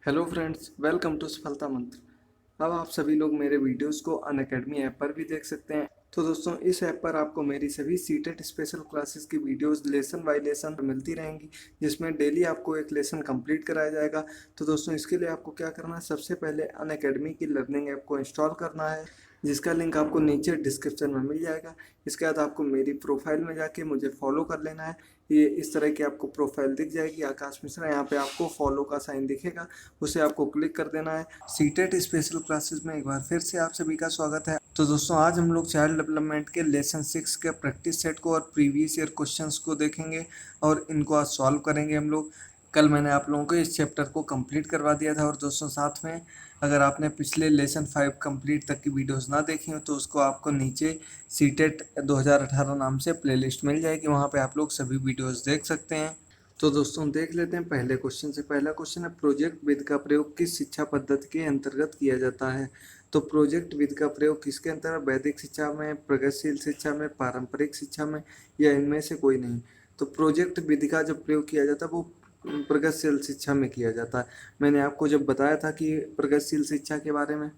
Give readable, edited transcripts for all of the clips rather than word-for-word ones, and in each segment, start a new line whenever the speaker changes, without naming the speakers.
Hello friends, welcome to सफलता मंत्र। अब आप सभी लोग मेरे वीडियोस को अनअकैडमी ऐप पर भी देख सकते हैं। तो दोस्तों, इस ऐप पर आपको मेरी सभी सीटेट स्पेशल क्लासेस की वीडियोस लेसन बाय लेसन मिलती रहेंगी, जिसमें डेली आपको एक लेसन कंप्लीट कराया जाएगा। तो दोस्तों, इसके लिए आपको क्या करना है, सबसे पहले अनअकैडमी की लर्निंग ऐप को इंस्टॉल करना है, जिसका लिंक आपको नीचे डिस्क्रिप्शन में मिल जाएगा। इसके बाद आपको मेरी प्रोफाइल में जाके मुझे फॉलो कर लेना है। ये इस तरह की आपको प्रोफाइल दिख जाएगी, आकाश मिश्रा। यहाँ पे आपको फॉलो का साइन दिखेगा, उसे आपको क्लिक कर देना है। सीटेट स्पेशल क्लासेस में एक बार फिर से आप सभी का स्वागत है। तो दोस्तों, आज हम लोग चाइल्ड डेवलपमेंट के लेसन 6 के प्रैक्टिस सेट को और प्रीवियस ईयर क्वेश्चंस को देखेंगे और इनको आज सॉल्व करेंगे हम लोग। कल मैंने आप लोगों को इस चैप्टर को कंप्लीट करवा दिया था। और दोस्तों, साथ में अगर आपने पिछले लेसन 5 कंप्लीट तक की वीडियोस ना देखी हो तो उसको आपको नीचे सीटेट 2018 नाम से प्लेलिस्ट मिल जाएगी, वहाँ पे आप लोग सभी वीडियोस देख सकते हैं। तो दोस्तों, देख लेते हैं पहले क्वेश्चन से। पहला क्वेश्चन है, प्रोजेक्ट विद का प्रयोग किस शिक्षा पद्धति के अंतर्गत किया जाता है। तो प्रोजेक्ट विद का प्रयोग किसके अंतर्गत, वैदिक शिक्षा में, प्रगतिशील शिक्षा में, पारंपरिक शिक्षा में, या इनमें से कोई नहीं। तो प्रोजेक्ट विधि का जब प्रयोग किया जाता है वो प्रगतिशील शिक्षा में किया जाता है। मैंने आपको जब बताया था कि प्रगतिशील शिक्षा के बारे में,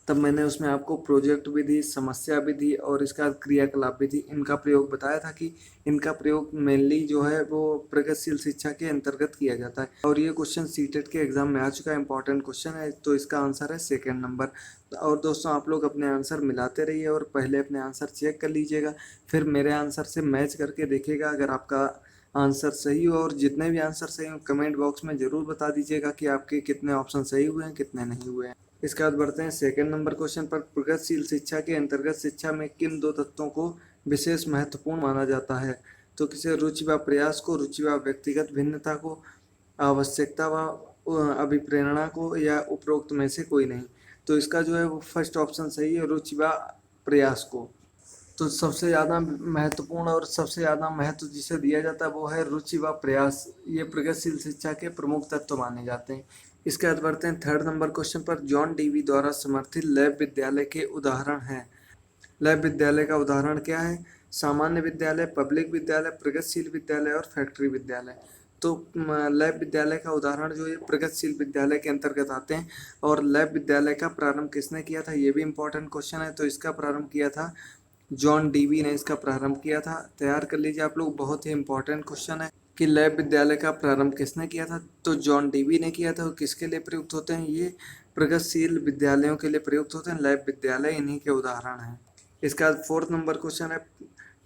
तब मैंने उसमें आपको प्रोजेक्ट विधि, समस्या विधि और इसका क्रियाकलाप विधि, इनका प्रयोग बताया था कि इनका प्रयोग मेनली जो है वो प्रगतिशील शिक्षा के अंतर्गत किया जाता है। और ये क्वेश्चन सीटेट के एग्जाम में आ चुका है, इंपॉर्टेंट क्वेश्चन है। तो इसका आंसर है सेकेंड नंबर। और दोस्तों, आप लोग अपने आंसर मिलाते रहिए और पहले अपने आंसर चेक कर लीजिएगा, फिर मेरे आंसर से मैच करके देखिएगा। अगर आपका आंसर सही हो, और जितने भी आंसर सही हो कमेंट बॉक्स में ज़रूर बता दीजिएगा कि आपके कितने ऑप्शन सही हुए हैं, कितने नहीं हुए हैं। इसके बाद बढ़ते हैं सेकंड नंबर क्वेश्चन पर। प्रगतिशील शिक्षा के अंतर्गत शिक्षा में किन दो तत्वों को विशेष महत्वपूर्ण माना जाता है। तो किसे, रुचि व प्रयास को, रुचि व व्यक्तिगत भिन्नता को, आवश्यकता व अभिप्रेरणा को, या उपरोक्त में से कोई नहीं। तो इसका जो है वो फर्स्ट ऑप्शन सही है, रुचि व प्रयास को। तो सबसे ज़्यादा महत्वपूर्ण और सबसे ज़्यादा महत्व जिसे दिया जाता है वो है रुचि व प्रयास। ये प्रगतिशील शिक्षा के प्रमुख तत्व माने जाते हैं। इसके बाद बढ़ते हैं थर्ड नंबर क्वेश्चन पर। जॉन डीवी द्वारा समर्थित लैब विद्यालय के उदाहरण हैं। लैब विद्यालय का उदाहरण क्या है, सामान्य विद्यालय, पब्लिक विद्यालय, प्रगतिशील विद्यालय और फैक्ट्री विद्यालय। तो लैब विद्यालय का उदाहरण जो है प्रगतिशील विद्यालय के अंतर्गत आते हैं। और लैब विद्यालय का प्रारंभ किसने किया था, ये भी इंपॉर्टेंट क्वेश्चन है। तो इसका प्रारंभ किया था जॉन डीवी ने, इसका प्रारंभ किया था। तैयार कर लीजिए आप लोग, बहुत ही इंपॉर्टेंट क्वेश्चन है कि लैब विद्यालय का प्रारंभ किसने किया था। तो जॉन डीवी ने किया था। और किसके लिए प्रयुक्त होते हैं, ये प्रगतिशील विद्यालयों के लिए प्रयुक्त होते हैं लैब विद्यालय, इन्हीं के उदाहरण हैं। इसका फोर्थ नंबर क्वेश्चन है,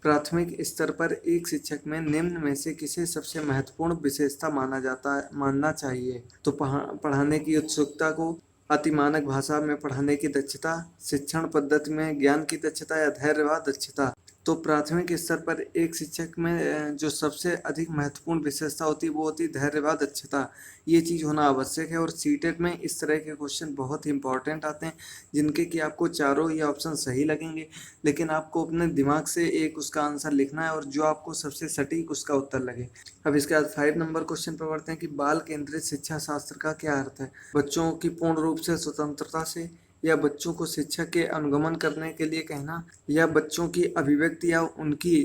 प्राथमिक स्तर पर एक शिक्षक में निम्न में से किसे सबसे महत्वपूर्ण विशेषता मानना चाहिए। तो पढ़ाने की उत्सुकता को, अतिमानक भाषा में पढ़ाने की दक्षता, शिक्षण पद्धति में ज्ञान की दक्षता, या धैर्य व दक्षता। तो प्राथमिक स्तर पर एक शिक्षक में जो सबसे अधिक महत्वपूर्ण विशेषता होती है वो होती है धैर्य व दक्षता। ये चीज़ होना आवश्यक है। और सीटेट में इस तरह के क्वेश्चन बहुत ही इंपॉर्टेंट आते हैं, जिनके कि आपको चारों ही ऑप्शन सही लगेंगे, लेकिन आपको अपने दिमाग से एक उसका आंसर लिखना है और जो आपको सबसे सटीक उसका उत्तर लगे। अब इसके बाद 5 नंबर क्वेश्चन पर बढ़ते हैं कि बाल केंद्रित शिक्षा शास्त्र का क्या अर्थ है। बच्चों की पूर्ण रूप से स्वतंत्रता से, या बच्चों को शिक्षा के अनुगमन करने के लिए कहना, या बच्चों की अभिव्यक्ति या उनकी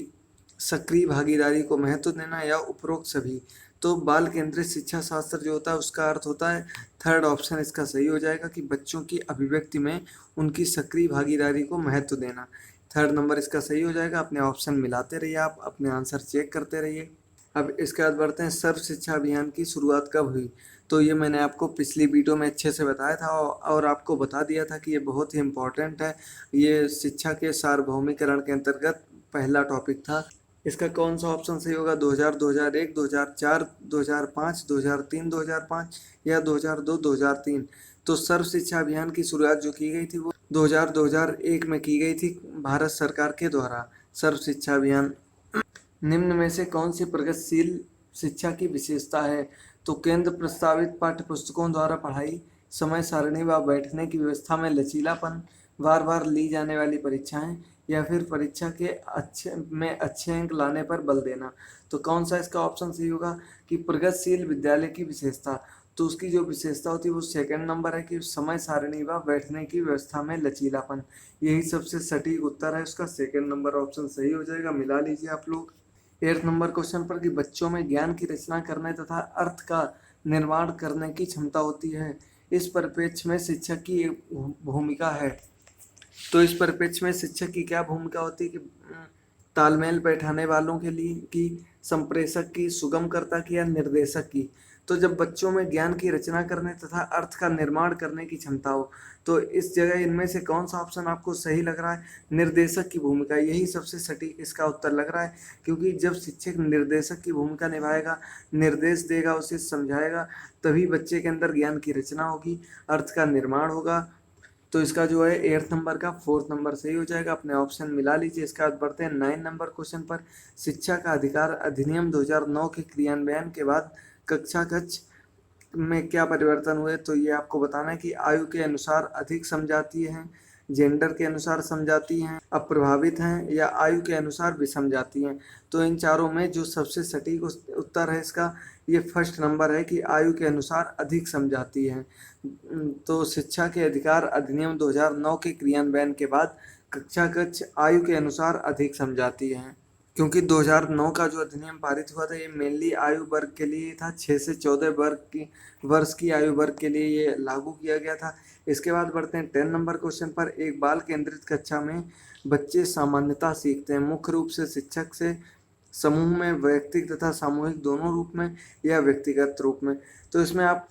सक्रिय भागीदारी को महत्व देना, या उपरोक्त सभी। तो बाल केंद्रित शिक्षा शास्त्र जो होता है उसका अर्थ होता है, थर्ड ऑप्शन इसका सही हो जाएगा, कि बच्चों की अभिव्यक्ति में उनकी सक्रिय भागीदारी को महत्व देना। थर्ड नंबर इसका सही हो जाएगा। अपने ऑप्शन मिलाते रहिए, आप अपने आंसर चेक करते रहिए। अब इसके बाद बढ़ते हैं, सर्व शिक्षा अभियान की शुरुआत कब हुई। तो ये मैंने आपको पिछली वीडियो में अच्छे से बताया था और आपको बता दिया था कि ये बहुत ही इम्पोर्टेंट है। ये शिक्षा के सार्वभौमिकरण के अंतर्गत पहला टॉपिक था। इसका कौन सा ऑप्शन सही होगा, 2000, 2001, 2004, 2005, 2003, 2005, या 2002, 2003। तो सर्व शिक्षा अभियान की शुरुआत जो की गई थी वो 2001 में की गई थी भारत सरकार के द्वारा, सर्व शिक्षा अभियान। निम्न में से कौन सी प्रगतिशील शिक्षा की विशेषता है। तो केंद्र प्रस्तावित पाठ्य पुस्तकों द्वारा पढ़ाई, समय सारणी व बैठने की व्यवस्था में लचीलापन, बार बार ली जाने वाली परीक्षाएं, या फिर परीक्षा के अच्छे अंक लाने पर बल देना। तो कौन सा इसका ऑप्शन सही होगा, कि प्रगतिशील विद्यालय की विशेषता। तो उसकी जो विशेषता होती है वो सेकंड नंबर है, कि समय सारणी व बैठने की व्यवस्था में लचीलापन। यही सबसे सटीक उत्तर है उसका, सेकंड नंबर ऑप्शन सही हो जाएगा। मिला लीजिए आप लोग। 8 नंबर क्वेश्चन पर, कि बच्चों में ज्ञान की रचना करने तथा अर्थ का निर्माण करने की क्षमता होती है। इस परिप्रेक्ष्य में शिक्षक की एक भूमिका है। तो इस परिप्रेक्ष्य में शिक्षक की क्या भूमिका होती है कि तालमेल बैठाने वालों के लिए, कि संप्रेषक की, सुगमकर्ता की या निर्देशक की। तो जब बच्चों में ज्ञान की रचना करने तथा अर्थ का निर्माण करने की क्षमता हो, तो इस जगह इनमें से कौन सा ऑप्शन आपको सही लग रहा है? निर्देशक की भूमिका, यही सबसे सटीक इसका उत्तर लग रहा है। क्योंकि जब शिक्षक निर्देशक की भूमिका निभाएगा, निर्देश देगा, उसे समझाएगा, तभी बच्चे के अंदर ज्ञान की रचना होगी, अर्थ का निर्माण होगा। तो इसका जो है 8th नंबर का 4th नंबर सही हो जाएगा। अपने ऑप्शन मिला लीजिए। इसके बाद बढ़ते हैं 9 नंबर क्वेश्चन पर। शिक्षा का अधिकार अधिनियम 2009 के क्रियान्वयन के बाद कक्षा कक्ष में क्या परिवर्तन हुए? तो ये आपको बताना है कि आयु के अनुसार अधिक समझाती हैं, जेंडर के अनुसार समझाती हैं, अप्रभावित हैं, या आयु के अनुसार भी समझाती हैं। तो इन चारों में जो सबसे सटीक उत्तर है इसका, ये फर्स्ट नंबर है कि आयु के अनुसार अधिक समझाती हैं। तो शिक्षा के अधिकार अधिनियम 2009 के क्रियान्वयन के बाद कक्षा कक्ष आयु के अनुसार अधिक समझाती हैं। क्योंकि 2009 का जो अधिनियम पारित हुआ था, ये मेनली आयु वर्ग के लिए था। 6 से 14 वर्ष की आयु वर्ग के लिए ये लागू किया गया था। इसके बाद बढ़ते हैं 10 नंबर क्वेश्चन पर। एक बाल केंद्रित कक्षा में बच्चे सामान्यतः सीखते हैं मुख्य रूप से शिक्षक से, समूह में, वैयक्तिक तथा सामूहिक दोनों रूप में, या व्यक्तिगत रूप में। तो इसमें आप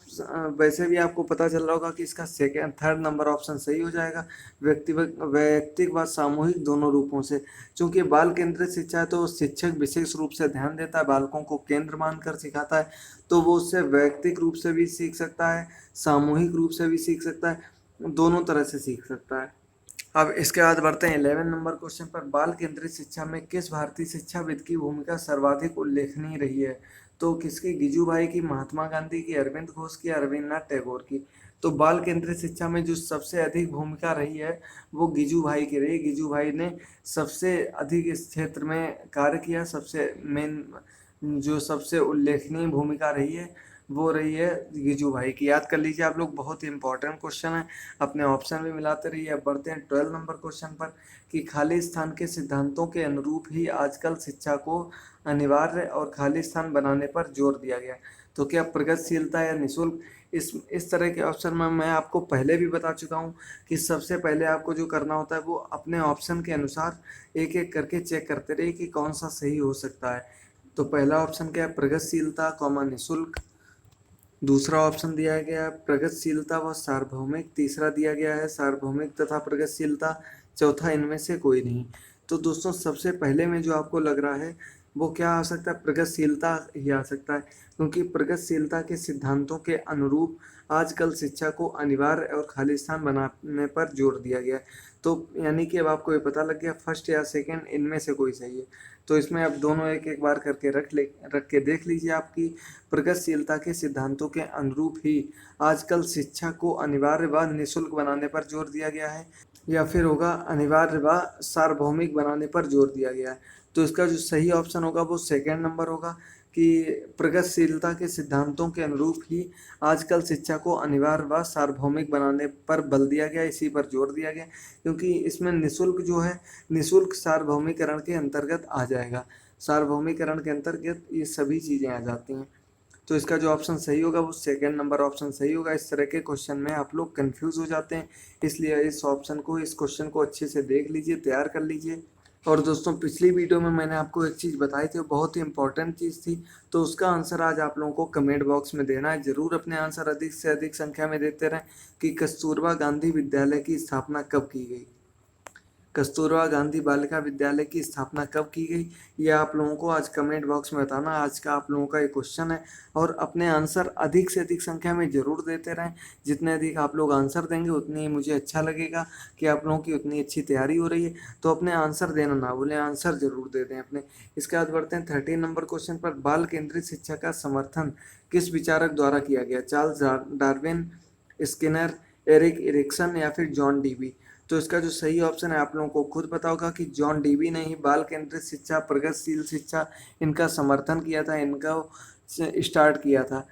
वैसे भी आपको पता चल रहा होगा कि इसका थर्ड नंबर ऑप्शन सही हो जाएगा, वैयक्तिक व सामूहिक दोनों रूपों से। चूंकि बाल केंद्रित शिक्षा है तो शिक्षक विशेष रूप से ध्यान देता है, बालकों को केंद्र मानकर सिखाता है, तो वो उससे वैयक्तिक रूप से भी सीख सकता है, सामूहिक रूप से भी सीख सकता है, दोनों तरह से सीख सकता है। अब इसके बाद बढ़ते हैं 11 नंबर क्वेश्चन पर। बाल केंद्रित शिक्षा में किस भारतीय शिक्षाविद की भूमिका सर्वाधिक उल्लेखनीय रही है? तो किसकी? गिजुभाई की, महात्मा गांधी की, अरविंद घोष की, रविन्द्रनाथ टैगोर की। तो बाल केंद्रित शिक्षा में जो सबसे अधिक भूमिका रही है वो गिजुभाई की रही। गिजुभाई ने सबसे अधिक इस क्षेत्र में कार्य किया। सबसे मेन जो सबसे उल्लेखनीय भूमिका रही है वो रही है गिजुभाई की। याद कर लीजिए आप लोग, बहुत ही इंपॉर्टेंट क्वेश्चन है, अपने ऑप्शन भी मिलाते रहिए। अब बढ़ते हैं 12 नंबर क्वेश्चन पर कि खाली स्थान के सिद्धांतों के अनुरूप ही आजकल शिक्षा को अनिवार्य और खाली स्थान बनाने पर जोर दिया गया। तो क्या प्रगतिशीलता या निःशुल्क? इस तरह के ऑप्शन में मैं आपको पहले भी बता चुका हूँ कि सबसे पहले आपको जो करना होता है वो अपने ऑप्शन के अनुसार एक एक करके चेक करते रहिए कि कौन सा सही हो सकता है। तो पहला ऑप्शन क्या है? प्रगतिशीलता कॉमा निःशुल्क। दूसरा ऑप्शन दिया गया है प्रगतिशीलता व सार्वभौमिक। तीसरा दिया गया है सार्वभौमिक तथा प्रगतिशीलता। चौथा इनमें से कोई नहीं। तो दोस्तों सबसे पहले में जो आपको लग रहा है वो क्या आ सकता है? प्रगतिशीलता ही आ सकता है, क्योंकि प्रगतिशीलता के सिद्धांतों के अनुरूप आजकल शिक्षा को अनिवार्य और खालिस्तान बनाने पर जोर दिया गया है। तो यानी कि अब आपको ये पता लग गया फर्स्ट या सेकंड इनमें से कोई सही है। तो इसमें अब दोनों एक एक बार करके रख के देख लीजिए। आपकी प्रगतिशीलता के सिद्धांतों के अनुरूप ही आजकल शिक्षा को अनिवार्य व निःशुल्क बनाने पर जोर दिया गया है, या फिर होगा अनिवार्य व सार्वभौमिक बनाने पर जोर दिया गया है। तो इसका जो सही ऑप्शन होगा वो सेकंड नंबर होगा कि प्रगतिशीलता के सिद्धांतों के अनुरूप ही आजकल शिक्षा को अनिवार्य व सार्वभौमिक बनाने पर बल दिया गया, इसी पर जोर दिया गया। क्योंकि इसमें निःशुल्क जो है, निःशुल्क सार्वभौमिकरण के अंतर्गत आ जाएगा। सार्वभौमिकरण के अंतर्गत ये सभी चीज़ें आ जाती हैं। तो इसका जो ऑप्शन सही होगा वो सेकंड नंबर ऑप्शन सही होगा। इस तरह के क्वेश्चन में आप लोग कंफ्यूज हो जाते हैं, इसलिए इस क्वेश्चन को अच्छे से देख लीजिए, तैयार कर लीजिए। और दोस्तों पिछली वीडियो में मैंने आपको एक चीज़ बताई थी, वो बहुत ही इंपॉर्टेंट चीज़ थी, तो उसका आंसर आज आप लोगों को कमेंट बॉक्स में देना है। ज़रूर अपने आंसर अधिक से अधिक संख्या में देते रहें कि कस्तूरबा गांधी विद्यालय की स्थापना कब की गई। कस्तूरबा गांधी बालिका विद्यालय की स्थापना कब की गई, ये आप लोगों को आज कमेंट बॉक्स में बताना। आज का आप लोगों का ये क्वेश्चन है, और अपने आंसर अधिक से अधिक संख्या में ज़रूर देते रहें। जितने अधिक आप लोग आंसर देंगे उतनी ही मुझे अच्छा लगेगा कि आप लोगों की उतनी अच्छी तैयारी हो रही है। तो अपने आंसर देना ना भूलें, आंसर जरूर दे दें अपने। इसके बाद बढ़ते हैं 13 नंबर क्वेश्चन पर। बाल केंद्रित शिक्षा का समर्थन किस विचारक द्वारा किया गया? Charles Darwin, Skinner, Erik Erikson, या फिर जॉन डीवी। तो इसका जो सही ऑप्शन है आप लोगों को खुद पता होगा कि जॉन डीवी ने ही बाल केंद्रित शिक्षा, प्रगतिशील शिक्षा, इनका समर्थन किया था, इनका स्टार्ट किया था।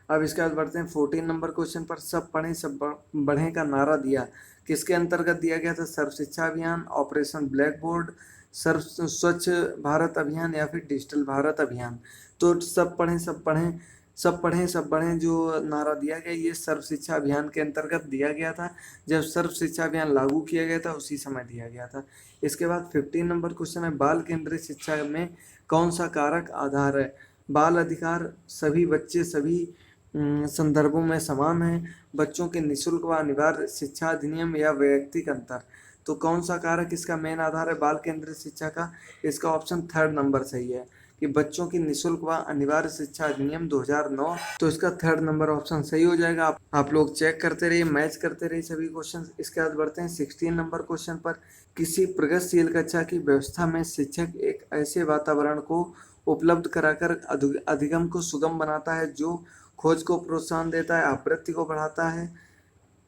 अब इसके बाद बढ़ते हैं 14 नंबर क्वेश्चन पर। सब पढ़ें सब बढ़ें का नारा दिया किसके अंतर्गत दिया गया था? सर्व शिक्षा अभियान, ऑपरेशन ब्लैक बोर्ड, सर्व स्वच्छ भारत अभियान, या फिर डिजिटल भारत अभियान। तो सब पढ़ें सब पढ़ें सब बढ़ें जो नारा दिया गया, ये सर्व शिक्षा अभियान के अंतर्गत दिया गया था। जब सर्व शिक्षा अभियान लागू किया गया था उसी समय दिया गया था। इसके बाद 15 नंबर क्वेश्चन है, बाल केंद्रित शिक्षा में कौन सा कारक आधार है? बाल अधिकार, सभी बच्चे सभी संदर्भों में समान है, बच्चों के निःशुल्क व अनिवार्य शिक्षा अधिनियम या वैयक्तिक अंतर। तो कौन सा कारक इसका मेन आधार है बाल केंद्रित शिक्षा का? इसका ऑप्शन 3rd नंबर सही है कि बच्चों की निःशुल्क व अनिवार्य शिक्षा अधिनियम 2009। तो इसका 3rd नंबर ऑप्शन सही हो जाएगा। आप लोग चेक करते रहिए, मैच करते रहिए सभी क्वेश्चन। इसके बाद बढ़ते हैं 16 नंबर क्वेश्चन पर। किसी प्रगतिशील कक्षा की व्यवस्था में शिक्षक एक ऐसे वातावरण को उपलब्ध कराकर अधिगम को सुगम बनाता है जो खोज को प्रोत्साहन देता है, आवृत्ति को बढ़ाता है,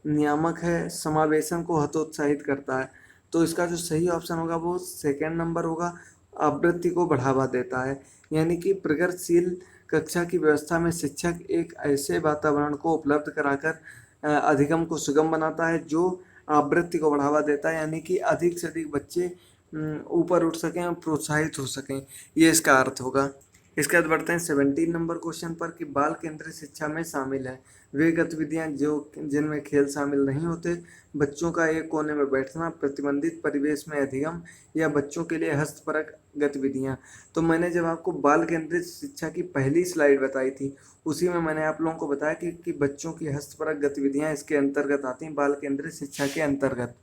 नियामक है, समावेशन को हतोत्साहित करता है। तो इसका जो सही ऑप्शन होगा वो 2nd नंबर होगा, आवृत्ति को बढ़ावा देता है। यानी कि प्रगतिशील कक्षा की व्यवस्था में शिक्षक एक ऐसे वातावरण को उपलब्ध कराकर अधिगम को सुगम बनाता है जो आवृत्ति को बढ़ावा देता है, यानी कि अधिक से अधिक बच्चे ऊपर उठ सकें और प्रोत्साहित हो सकें, ये इसका अर्थ होगा। इसके बाद बढ़ते हैं 17 नंबर क्वेश्चन पर कि बाल केंद्रित शिक्षा में शामिल है वे गतिविधियां जो जिनमें खेल शामिल नहीं होते, बच्चों का एक कोने में बैठना, प्रतिबंधित परिवेश में अधिगम या बच्चों के लिए हस्तपरक गतिविधियां। तो मैंने जब आपको बाल केंद्रित शिक्षा की पहली स्लाइड बताई थी उसी में मैंने आप लोगों को बताया कि बच्चों की हस्तपरक गतिविधियां इसके अंतर्गत आती हैं, बाल केंद्रित शिक्षा के अंतर्गत।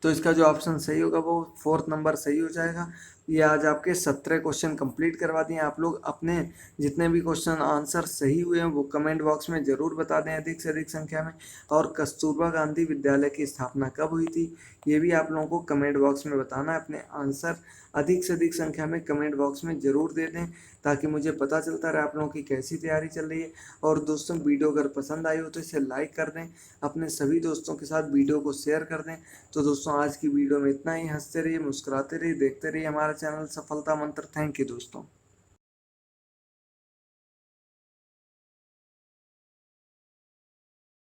तो इसका जो ऑप्शन सही होगा वो 4th नंबर सही हो जाएगा। ये आज आपके 17 क्वेश्चन कंप्लीट करवा दिए। आप लोग अपने जितने भी क्वेश्चन आंसर सही हुए हैं वो कमेंट बॉक्स में ज़रूर बता दें अधिक से अधिक संख्या में। और कस्तूरबा गांधी विद्यालय की स्थापना कब हुई थी ये भी आप लोगों को कमेंट बॉक्स में बताना है। अपने आंसर अधिक से अधिक संख्या में कमेंट बॉक्स में ज़रूर दे दें ताकि मुझे पता चलता रहे आप लोगों की कैसी तैयारी चल रही है। और दोस्तों वीडियो अगर पसंद आई हो तो इसे लाइक कर दें, अपने सभी दोस्तों के साथ वीडियो को शेयर कर दें। तो दोस्तों आज की वीडियो में इतना ही। हंसते रहिए, मुस्कुराते रहिए, देखते रहिए हमारा चैनल सफलता मंत्र। थैंक यू दोस्तों।